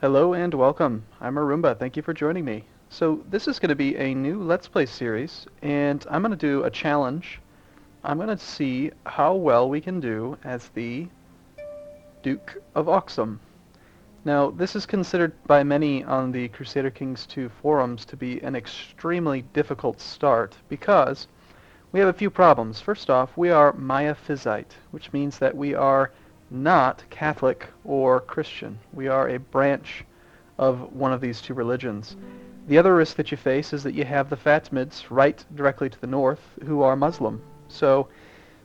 Hello and welcome. I'm Arumba. Thank you for joining me. So this is going to be a new Let's Play series, and I'm going to do a challenge. I'm going to see how well we can do as the Duke of Axum. Now, this is considered by many on the Crusader Kings 2 forums to be an extremely difficult start because we have a few problems. First off, we are Miaphysite, which means that we are not Catholic or Christian. We are a branch of one of these two religions. The other risk that you face is that you have the Fatimids right directly to the north who are Muslim. So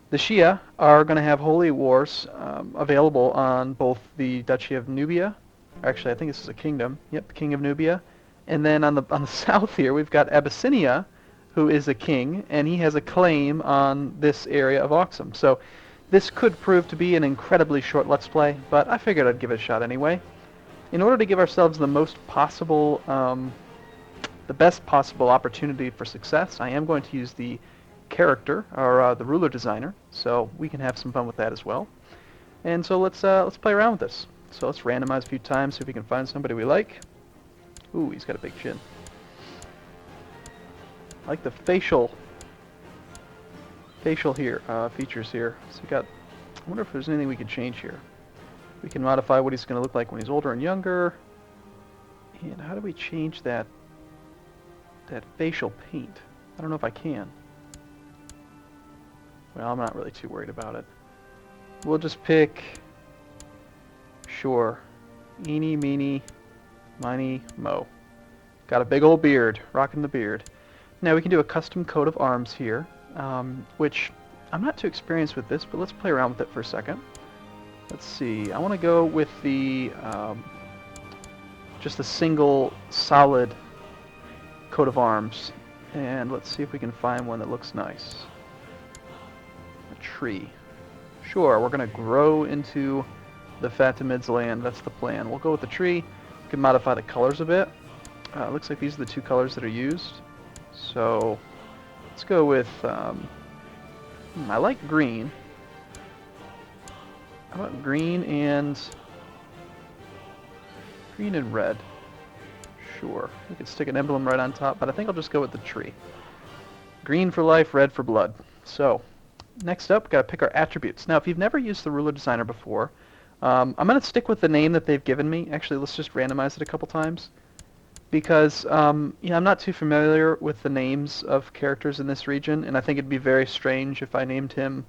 the Shia are going to have holy wars available on both the Duchy of Nubia. Actually, I think this is a kingdom. Yep, the King of Nubia. And then on the south here, we've got Abyssinia, who is a king, and he has a claim on this area of Axum. So this could prove to be an incredibly short Let's Play, but I figured I'd give it a shot anyway. In order to give ourselves the most possible, the best possible opportunity for success, I am going to use the character, or the ruler designer, so we can have some fun with that as well. And so let's play around with this. So let's randomize a few times, see if we can find somebody we like. Ooh, he's got a big chin. I like the facial here, features here. So we got, I wonder if there's anything we can change here. We can modify what he's going to look like when he's older and younger. And how do we change that facial paint? I don't know if I can. Well, I'm not really too worried about it. We'll just pick, sure, eeny, meeny, miny, mo. Got a big old beard, rocking the beard. Now we can do a custom coat of arms here, which I'm not too experienced with this, but let's play around with it for a second. Let's see, I want to go with the, just a single solid coat of arms. And let's see if we can find one that looks nice. A tree. Sure, we're going to grow into the Fatimids' land. That's the plan. We'll go with the tree. We can modify the colors a bit. Looks like these are the two colors that are used. So let's go with, I like green. How about green and red? Sure. We could stick an emblem right on top, but I think I'll just go with the tree. Green for life, red for blood. So next up, got to pick our attributes. Now, if you've never used the ruler designer before, I'm going to stick with the name that they've given me. Actually, let's just randomize it a couple times. Because I'm not too familiar with the names of characters in this region, and I think it'd be very strange if I named him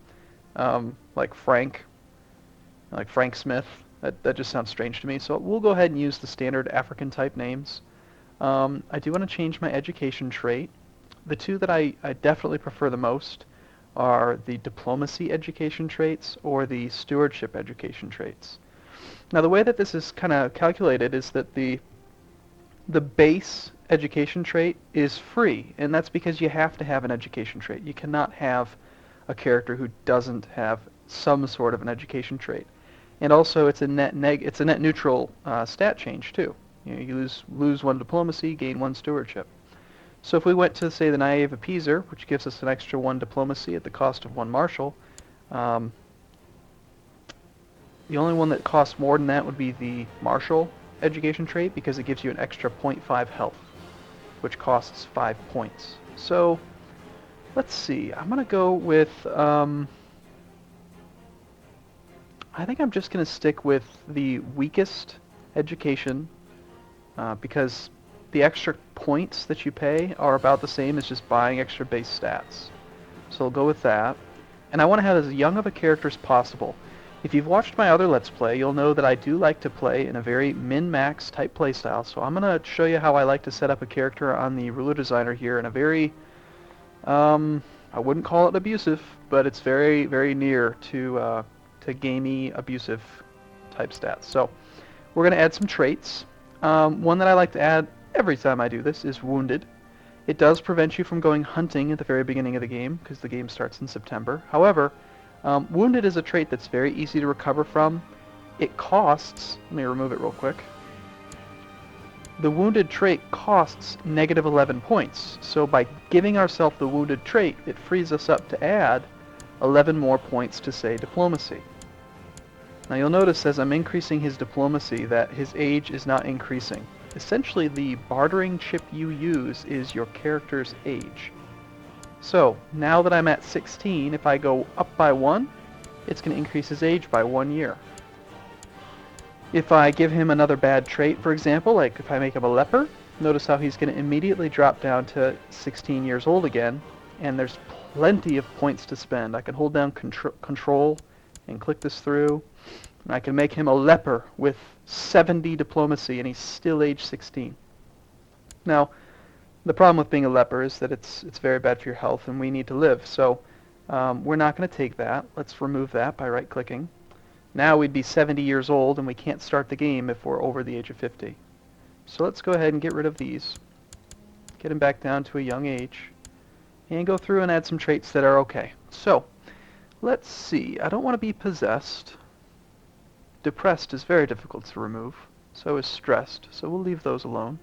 like Frank Smith. That just sounds strange to me. So we'll go ahead and use the standard African type names. I do want to change my education trait. The two that I definitely prefer the most are the diplomacy education traits or the stewardship education traits. Now the way that this is kind of calculated is that the base education trait is free, and that's because you have to have an education trait. You cannot have a character who doesn't have some sort of an education trait. And also, it's a net neutral stat change too. You lose one diplomacy, gain one stewardship. So if we went to, say, the naive appeaser, which gives us an extra one diplomacy at the cost of one martial, the only one that costs more than that would be the martial education trait, because it gives you an extra 0.5 health, which costs 5 points. So let's see, I'm going to go with, I think I'm just going to stick with the weakest education, because the extra points that you pay are about the same as just buying extra base stats. So I'll go with that. And I want to have as young of a character as possible. If you've watched my other Let's Play, you'll know that I do like to play in a very min-max type playstyle. So I'm going to show you how I like to set up a character on the ruler designer here in a very, I wouldn't call it abusive, but it's very, very near to gamey abusive type stats. So we're going to add some traits. One that I like to add every time I do this is Wounded. It does prevent you from going hunting at the very beginning of the game, because the game starts in September. However, Wounded is a trait that's very easy to recover from. It costs, let me remove it real quick. The Wounded trait costs negative 11 points. So by giving ourselves the Wounded trait, it frees us up to add 11 more points to, say, Diplomacy. Now you'll notice as I'm increasing his diplomacy that his age is not increasing. Essentially, the bartering chip you use is your character's age. So now that I'm at 16, if I go up by 1, it's going to increase his age by 1 year. If I give him another bad trait, for example, like if I make him a leper, notice how he's going to immediately drop down to 16 years old again, and there's plenty of points to spend. I can hold down control and click this through, and I can make him a leper with 70 diplomacy, and he's still age 16. Now, the problem with being a leper is that it's very bad for your health, and we need to live, so we're not going to take that. Let's remove that by right-clicking. Now we'd be 70 years old, and we can't start the game if we're over the age of 50. So let's go ahead and get rid of these, get him back down to a young age, and go through and add some traits that are okay. So, let's see. I don't want to be possessed. Depressed is very difficult to remove. So is stressed, so we'll leave those alone.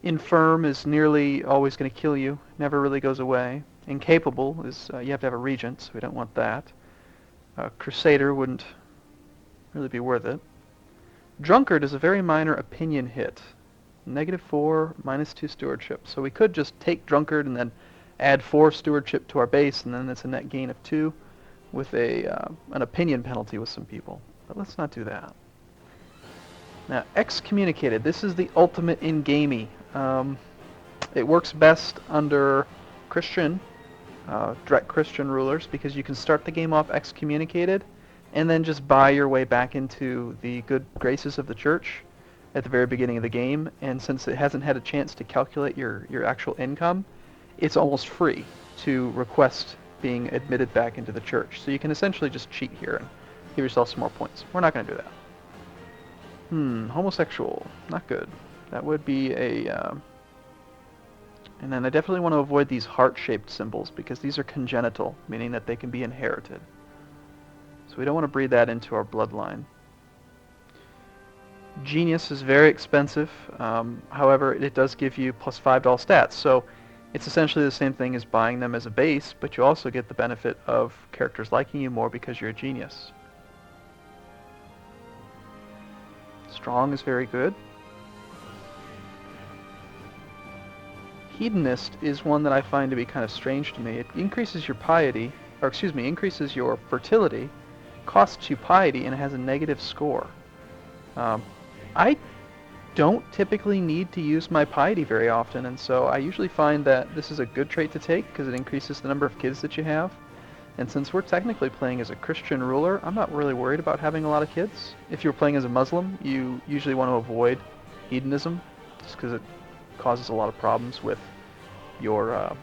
Infirm is nearly always going to kill you, never really goes away. Incapable is, you have to have a regent, so we don't want that. Crusader wouldn't really be worth it. Drunkard is a very minor opinion hit. -4, -2 stewardship. So we could just take Drunkard and then add 4 stewardship to our base, and then it's a net gain of 2 with an opinion penalty with some people. But let's not do that. Now, excommunicated. This is the ultimate in gamey. It works best under Christian, direct Christian rulers, because you can start the game off excommunicated and then just buy your way back into the good graces of the church at the very beginning of the game. And since it hasn't had a chance to calculate your actual income, it's almost free to request being admitted back into the church. So you can essentially just cheat here and give yourself some more points. We're not going to do that. Homosexual. Not good. That would be a... And then I definitely want to avoid these heart-shaped symbols because these are congenital, meaning that they can be inherited. So we don't want to breed that into our bloodline. Genius is very expensive. However, it does give you +5 to all stats. So it's essentially the same thing as buying them as a base, but you also get the benefit of characters liking you more because you're a genius. Strong is very good. Hedonist is one that I find to be kind of strange to me. It increases your piety, or excuse me, increases your fertility, costs you piety, and it has a negative score. I don't typically need to use my piety very often, and so I usually find that this is a good trait to take because it increases the number of kids that you have. And since we're technically playing as a Christian ruler, I'm not really worried about having a lot of kids. If you're playing as a Muslim, you usually want to avoid hedonism just because it causes a lot of problems with your,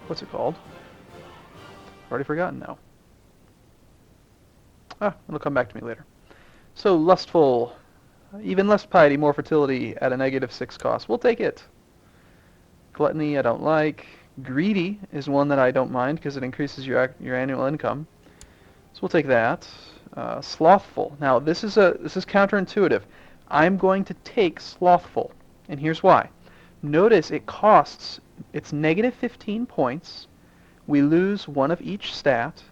what's it called? Already forgotten now. It'll come back to me later. So, lustful, even less piety, more fertility at a -6 cost. We'll take it. Gluttony, I don't like. Greedy is one that I don't mind because it increases your annual income. So we'll take that. Slothful. Now, this is counterintuitive. I'm going to take slothful, and here's why. Notice it costs, it's -15 points. We lose 1 of each stat.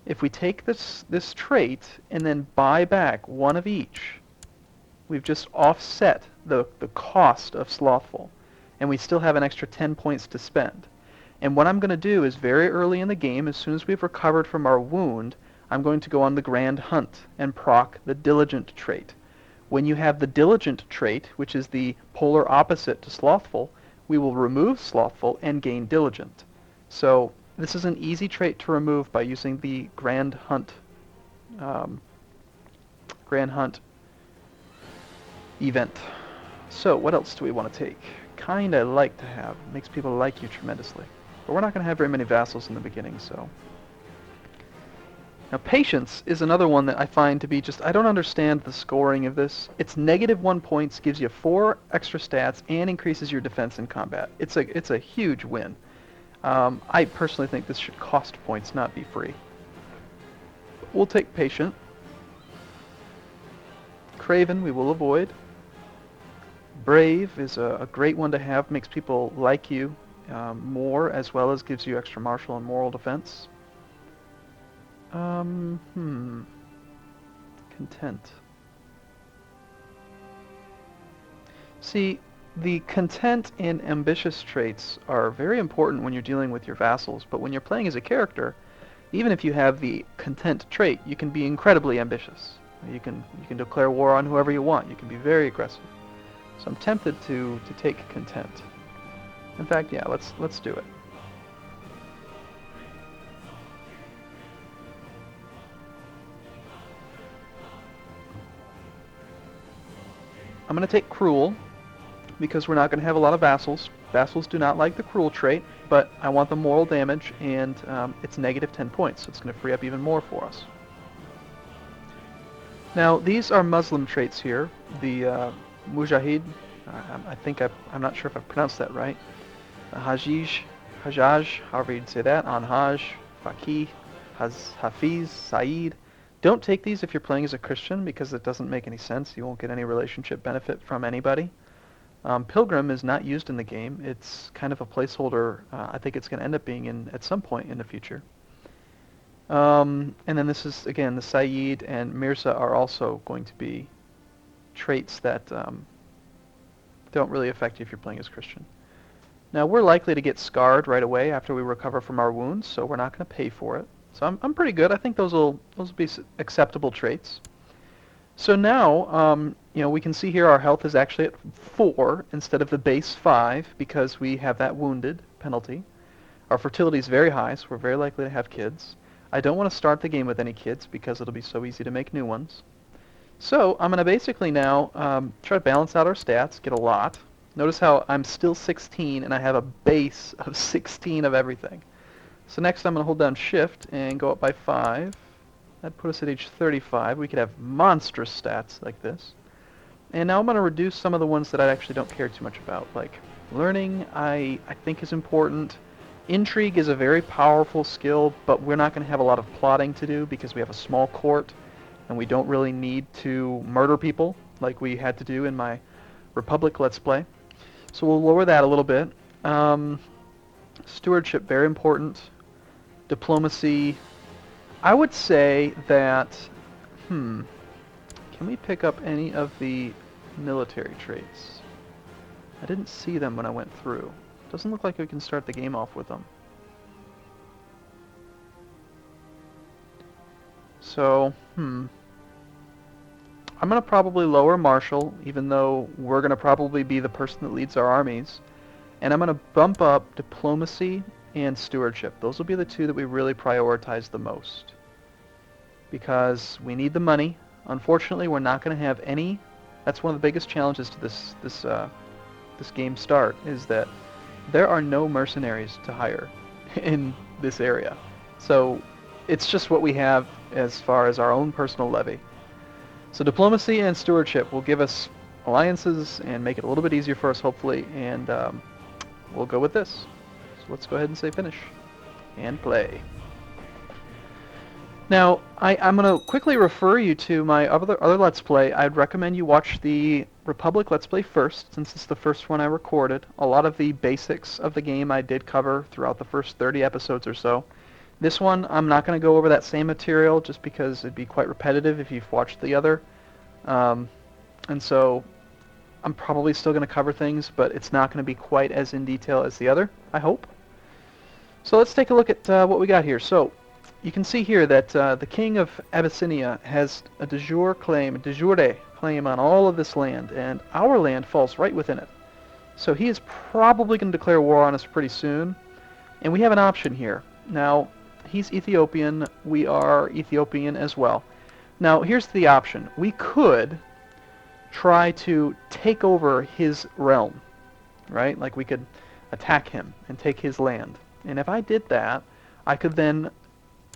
If we take this trait and then buy back 1 of each, we've just offset the cost of slothful, and we still have an extra 10 points to spend. And what I'm going to do is very early in the game, as soon as we've recovered from our wound, I'm going to go on the Grand Hunt and proc the Diligent trait. When you have the Diligent trait, which is the polar opposite to Slothful, we will remove Slothful and gain Diligent. So this is an easy trait to remove by using the Grand Hunt event. So what else do we want to take? Kinda like to have. Makes people like you tremendously. But we're not going to have very many vassals in the beginning, so... Now, patience is another one that I find to be just... I don't understand the scoring of this. It's -1 points, gives you 4 extra stats, and increases your defense in combat. It's a huge win. I personally think this should cost points, not be free. We'll take patient. Craven we will avoid. Brave is a great one to have, makes people like you more, as well as gives you extra martial and moral defense. Content. See, the content and ambitious traits are very important when you're dealing with your vassals, but when you're playing as a character, even if you have the content trait, you can be incredibly ambitious. You can declare war on whoever you want. You can be very aggressive. So I'm tempted to take content. In fact, yeah, let's do it. I'm going to take cruel because we're not going to have a lot of vassals. Vassals do not like the cruel trait, but I want the moral damage, and it's negative 10 points, so it's going to free up even more for us. Now, these are Muslim traits here. The Mujahid, I'm not sure if I pronounced that right. Hajjaj, however you'd say that, Anhaj, Faqih, Hafiz, Saeed. Don't take these if you're playing as a Christian because it doesn't make any sense. You won't get any relationship benefit from anybody. Pilgrim is not used in the game. It's kind of a placeholder. I think it's going to end up being in at some point in the future. And then this is, again, the Saeed and Mirza are also going to be traits that don't really affect you if you're playing as Christian. Now, we're likely to get scarred right away after we recover from our wounds, so we're not going to pay for it. So I'm pretty good. I think those will be acceptable traits. So now, we can see here our health is actually at 4 instead of the base 5 because we have that wounded penalty. Our fertility is very high, so we're very likely to have kids. I don't want to start the game with any kids because it'll be so easy to make new ones. So I'm going to basically now try to balance out our stats, get a lot. Notice how I'm still 16 and I have a base of 16 of everything. So next I'm going to hold down Shift and go up by 5. That'd put us at age 35. We could have monstrous stats like this. And now I'm going to reduce some of the ones that I actually don't care too much about. Like learning, I think is important. Intrigue is a very powerful skill, but we're not going to have a lot of plotting to do because we have a small court and we don't really need to murder people like we had to do in my Republic Let's Play. So we'll lower that a little bit. Stewardship, very important. Diplomacy. I would say that, can we pick up any of the military traits? I didn't see them when I went through. Doesn't look like we can start the game off with them. So, I'm going to probably lower Marshal, even though we're going to probably be the person that leads our armies. And I'm going to bump up Diplomacy and Stewardship. Those will be the two that we really prioritize the most. Because we need the money. Unfortunately, we're not going to have any. That's one of the biggest challenges to this game start, is that there are no mercenaries to hire in this area. So it's just what we have as far as our own personal levy. So Diplomacy and Stewardship will give us alliances and make it a little bit easier for us, hopefully, and we'll go with this. So let's go ahead and say finish and play. Now, I'm going to quickly refer you to my other Let's Play. I'd recommend you watch the Republic Let's Play first, since it's the first one I recorded. A lot of the basics of the game I did cover throughout the first 30 episodes or so. This one, I'm not going to go over that same material, just because it'd be quite repetitive if you've watched the other. And so, I'm probably still going to cover things, but it's not going to be quite as in detail as the other, I hope. So let's take a look at what we got here. So, you can see here that the King of Abyssinia has a de jure claim on all of this land, and our land falls right within it. So he is probably going to declare war on us pretty soon, and we have an option here. Now, he's Ethiopian, we are Ethiopian as well. Now, here's the option. We could try to take over his realm, right? Like we could attack him and take his land. And if I did that, I could then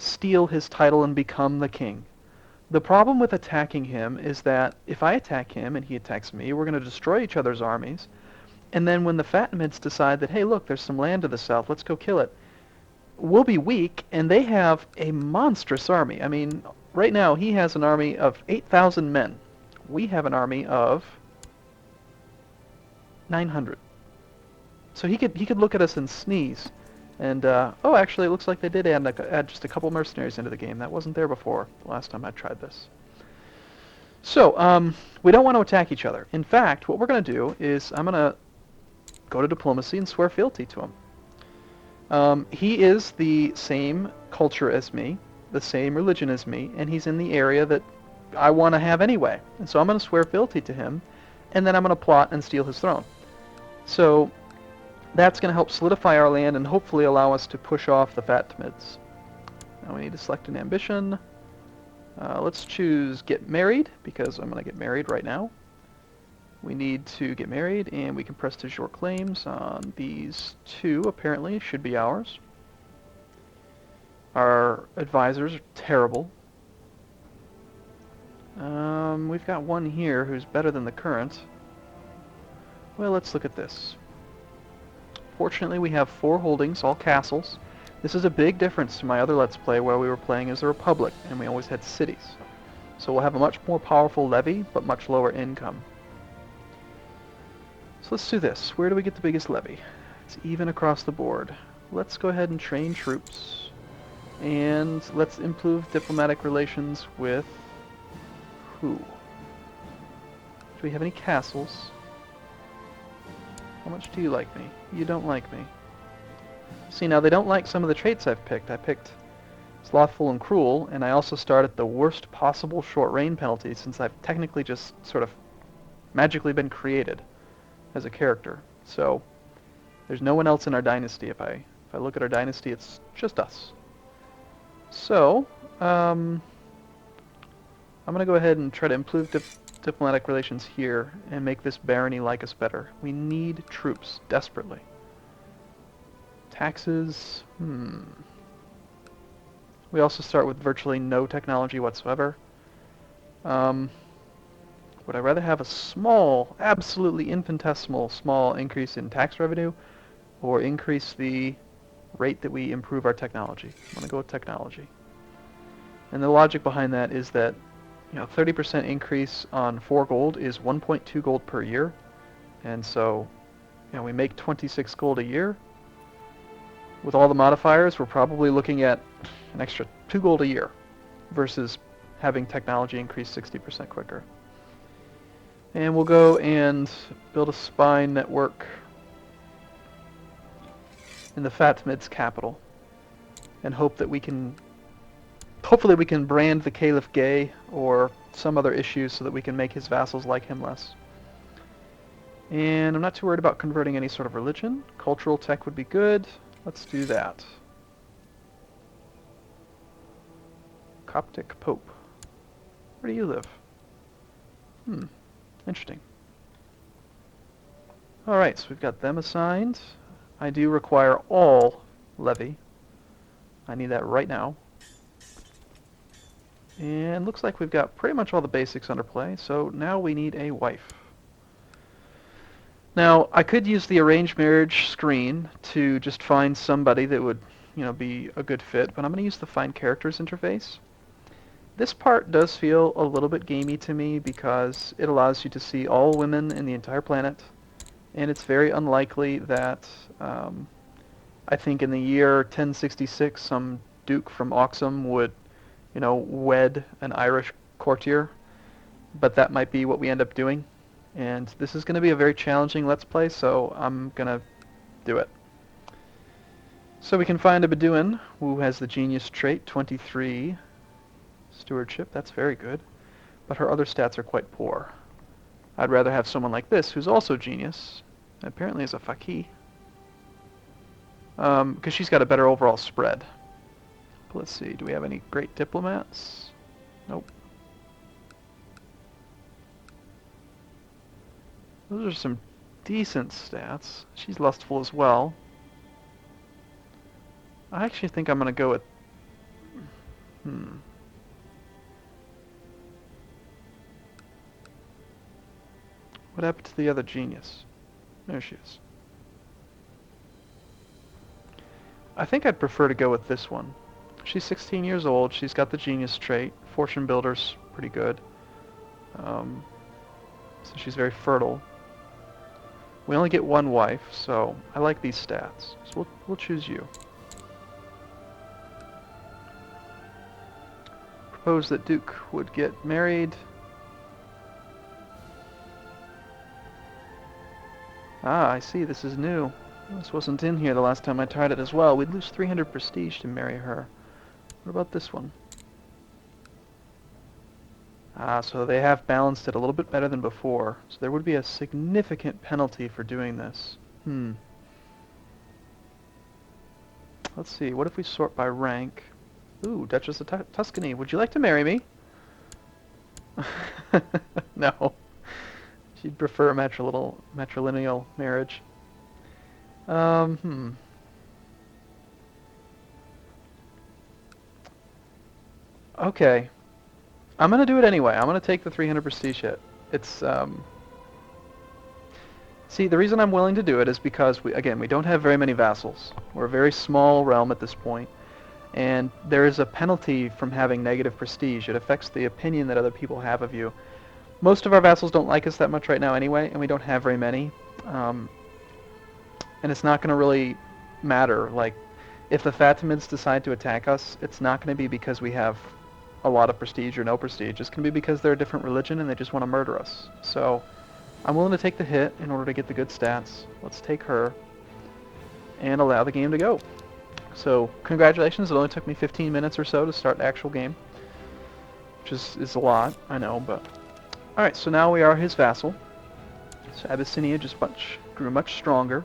steal his title and become the king. The problem with attacking him is that if I attack him and he attacks me, we're going to destroy each other's armies. And then when the Fatimids decide that, hey, look, there's some land to the south, let's go kill it, we'll be weak, and they have a monstrous army. I mean, right now he has an army of 8,000 men. We have an army of 900. So he could look at us and sneeze, And, oh, actually, it looks like they did add just a couple mercenaries into the game. That wasn't there before, the last time I tried this. So, we don't want to attack each other. In fact, what we're going to do is I'm going to go to diplomacy and swear fealty to him. He is the same culture as me, the same religion as me, and he's in the area that I want to have anyway. And so I'm going to swear fealty to him, and then I'm going to plot and steal his throne. So that's going to help solidify our land and hopefully allow us to push off the Fatimids. Now we need to select an ambition. Let's choose get married, because I'm going to get married right now. We need to get married, and we can press de jure claims on these two, apparently, should be ours. Our advisors are terrible. We've got one here who's better than the current. Well, let's look at this. Fortunately, we have 4 holdings, all castles. This is a big difference to my other Let's Play where we were playing as a republic, and we always had cities. So we'll have a much more powerful levy, but much lower income. So let's do this. Where do we get the biggest levy? It's even across the board. Let's go ahead and train troops. And let's improve diplomatic relations with who? Do we have any castles? How much do you like me? You don't like me. See, now they don't like some of the traits I've picked. I picked slothful and cruel, and I also start at the worst possible short reign penalty since I've technically just sort of magically been created as a character. So there's no one else in our dynasty. If I look at our dynasty, it's just us. So I'm going to go ahead and try to improve diplomatic relations here and make this barony like us better. We need troops desperately. Taxes, We also start with virtually no technology whatsoever. Would I rather have a small, absolutely infinitesimal small increase in tax revenue, or increase the rate that we improve our technology? I'm going to go with technology. And the logic behind that is that 30% increase on 4 gold is 1.2 gold per year. And so, we make 26 gold a year. With all the modifiers, we're probably looking at an extra 2 gold a year versus having technology increase 60% quicker. And we'll go and build a spy network in the Fatimids' capital and hope that we can hopefully we can brand the Caliph gay or some other issues so that we can make his vassals like him less. And I'm not too worried about converting any sort of religion. Cultural tech would be good. Let's do that. Coptic Pope. Where do you live? Interesting. Alright, so we've got them assigned. I do require all levy. I need that right now. And looks like we've got pretty much all the basics under play, so now we need a wife. Now, I could use the arranged marriage screen to just find somebody that would, be a good fit, but I'm going to use the find characters interface. This part does feel a little bit gamey to me because it allows you to see all women in the entire planet, and it's very unlikely that, I think in the year 1066, some Duke from Axum would, wed an Irish courtier, but that might be what we end up doing. And this is going to be a very challenging Let's Play, so I'm going to do it. So we can find a Bedouin who has the genius trait, 23 stewardship. That's very good. But her other stats are quite poor. I'd rather have someone like this who's also genius. Apparently is a faqih. Because she's got a better overall spread. But let's see, do we have any great diplomats? Nope. Those are some decent stats. She's lustful as well. I actually think I'm going to go with... What happened to the other genius? There she is. I think I'd prefer to go with this one. She's 16 years old. She's got the genius trait. Fortune builder's pretty good. So she's very fertile. We only get one wife, so I like these stats. So we'll choose you. propose that Duke would get married. Ah, I see, this is new. This wasn't in here the last time I tried it as well. We'd lose 300 prestige to marry her. What about this one? Ah, so they have balanced it a little bit better than before. So there would be a significant penalty for doing this. Let's see, what if we sort by rank? Ooh, Duchess of Tuscany, would you like to marry me? No. She'd prefer a matrilineal marriage. Okay. I'm gonna do it anyway. I'm gonna take the 300 prestige hit. It's, See, the reason I'm willing to do it is because, we don't have very many vassals. We're a very small realm at this point, and there is a penalty from having negative prestige. It affects the opinion that other people have of you. Most of our vassals don't like us that much right now anyway, and we don't have very many. And it's not going to really matter. Like, if the Fatimids decide to attack us, it's not going to be because we have a lot of prestige or no prestige. It's going to be because they're a different religion and they just want to murder us. So I'm willing to take the hit in order to get the good stats. Let's take her and allow the game to go. So congratulations, it only took me 15 minutes or so to start the actual game, which is a lot, I know, but... Alright, so now we are his vassal. So Abyssinia just grew much stronger.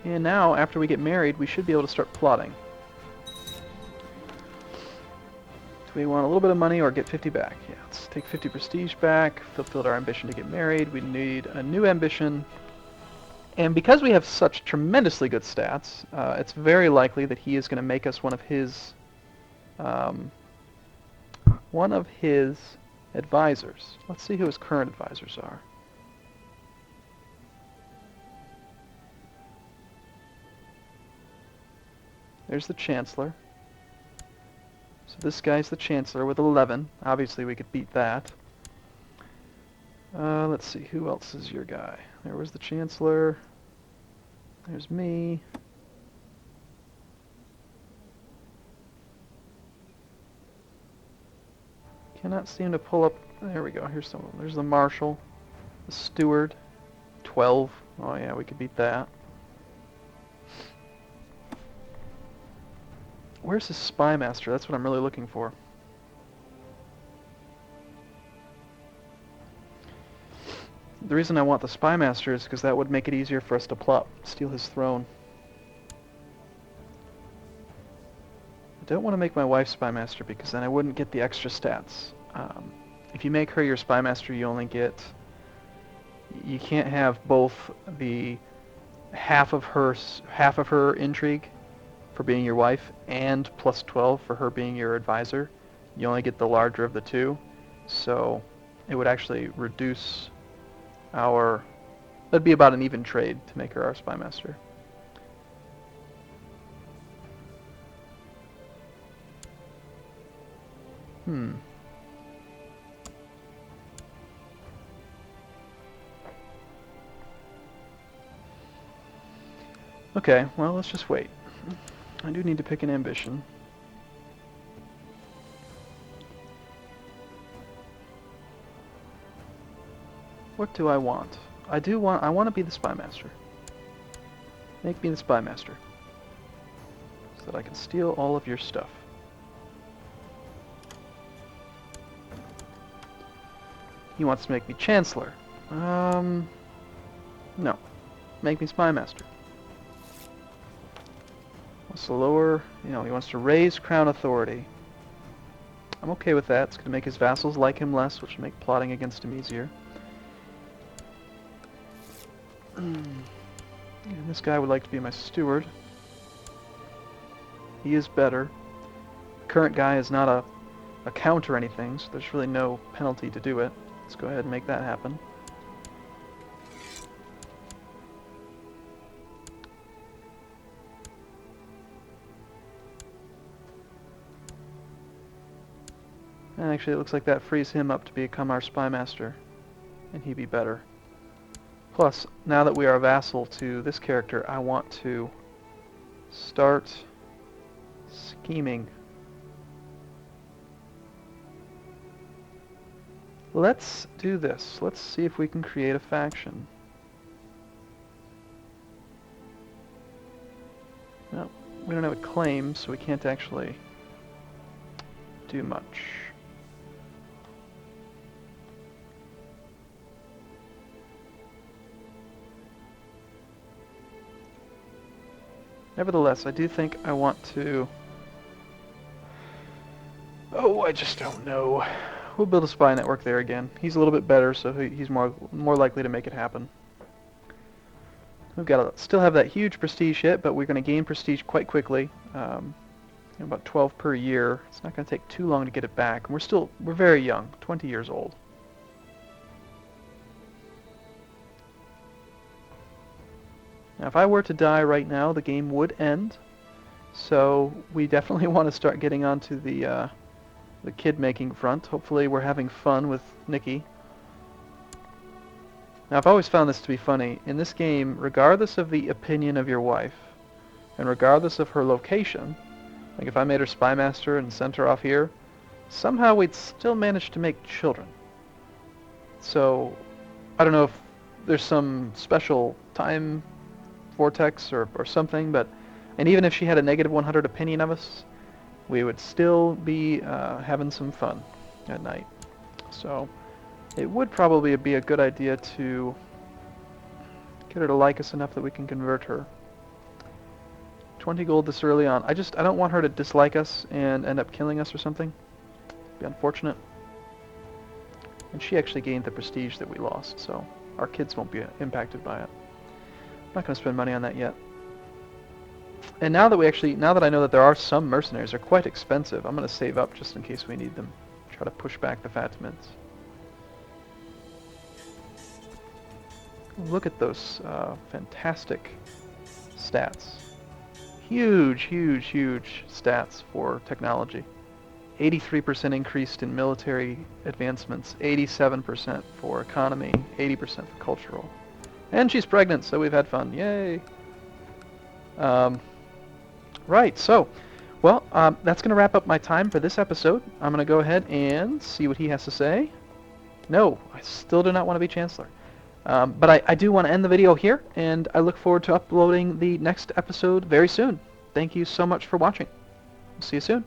And now, after we get married, we should be able to start plotting. Do we want a little bit of money or get 50 back? Yeah, let's take 50 prestige back, fulfilled our ambition to get married. We need a new ambition. And because we have such tremendously good stats, it's very likely that he is going to make us one of his advisors. Let's see who his current advisors are. There's the Chancellor. So this guy's the Chancellor with 11. Obviously we could beat that. Let's see, who else is your guy? There was the Chancellor. There's me. Cannot seem to pull up... There we go, here's some of them. There's the Marshal. The Steward. 12. Oh yeah, we could beat that. Where's his Spy Master? That's what I'm really looking for. The reason I want the Spy Master is because that would make it easier for us to steal his throne. I don't want to make my wife Spy Master because then I wouldn't get the extra stats. If you make her your Spy Master, you only get... You can't have both the half of her intrigue for being your wife and plus 12 for her being your advisor. You only get the larger of the two, so it would actually reduce our... That'd be about an even trade to make her our Spy Master. Okay, well, let's just wait. I do need to pick an ambition. What do I want? I want to be the Spy Master. Make me the Spy Master. So that I can steal all of your stuff. He wants to make me Chancellor. No. Make me Spy Master. Wants to lower, he wants to raise crown authority. I'm okay with that. It's going to make his vassals like him less, which will make plotting against him easier. And this guy would like to be my steward. He is better. The current guy is not a count or anything, so there's really no penalty to do it. Let's go ahead and make that happen. And actually, it looks like that frees him up to become our Spy Master, and he'd be better. Plus, now that we are a vassal to this character, I want to start scheming. Let's do this. Let's see if we can create a faction. No, we don't have a claim, so we can't actually do much. Nevertheless, I do think I want to... Oh, I just don't know. We'll build a spy network there again. He's a little bit better, so he's more likely to make it happen. We've got to still have that huge prestige hit, but we're going to gain prestige quite quickly. About 12 per year. It's not going to take too long to get it back. And we're very young, 20 years old. Now, if I were to die right now, the game would end. So we definitely want to start getting onto the kid-making front. Hopefully we're having fun with Nikki. Now, I've always found this to be funny. In this game, regardless of the opinion of your wife, and regardless of her location, like if I made her spy master and sent her off here, somehow we'd still manage to make children. So, I don't know if there's some special time vortex or something, and even if she had a negative 100 opinion of us, we would still be having some fun at night. So it would probably be a good idea to get her to like us enough that we can convert her. 20 gold this early on. I don't want her to dislike us and end up killing us or something. It'd be unfortunate. And she actually gained the prestige that we lost, so our kids won't be impacted by it. I'm not going to spend money on that yet. And now that I know that there are some mercenaries, they're quite expensive, I'm going to save up just in case we need them. Try to push back the Fatimids. Look at those fantastic stats. Huge, huge, huge stats for technology. 83% increased in military advancements, 87% for economy, 80% for cultural. And she's pregnant, so we've had fun. Yay! Right, so, well, that's going to wrap up my time for this episode. I'm going to go ahead and see what he has to say. No, I still do not want to be Chancellor. But I do want to end the video here, and I look forward to uploading the next episode very soon. Thank you so much for watching. See you soon.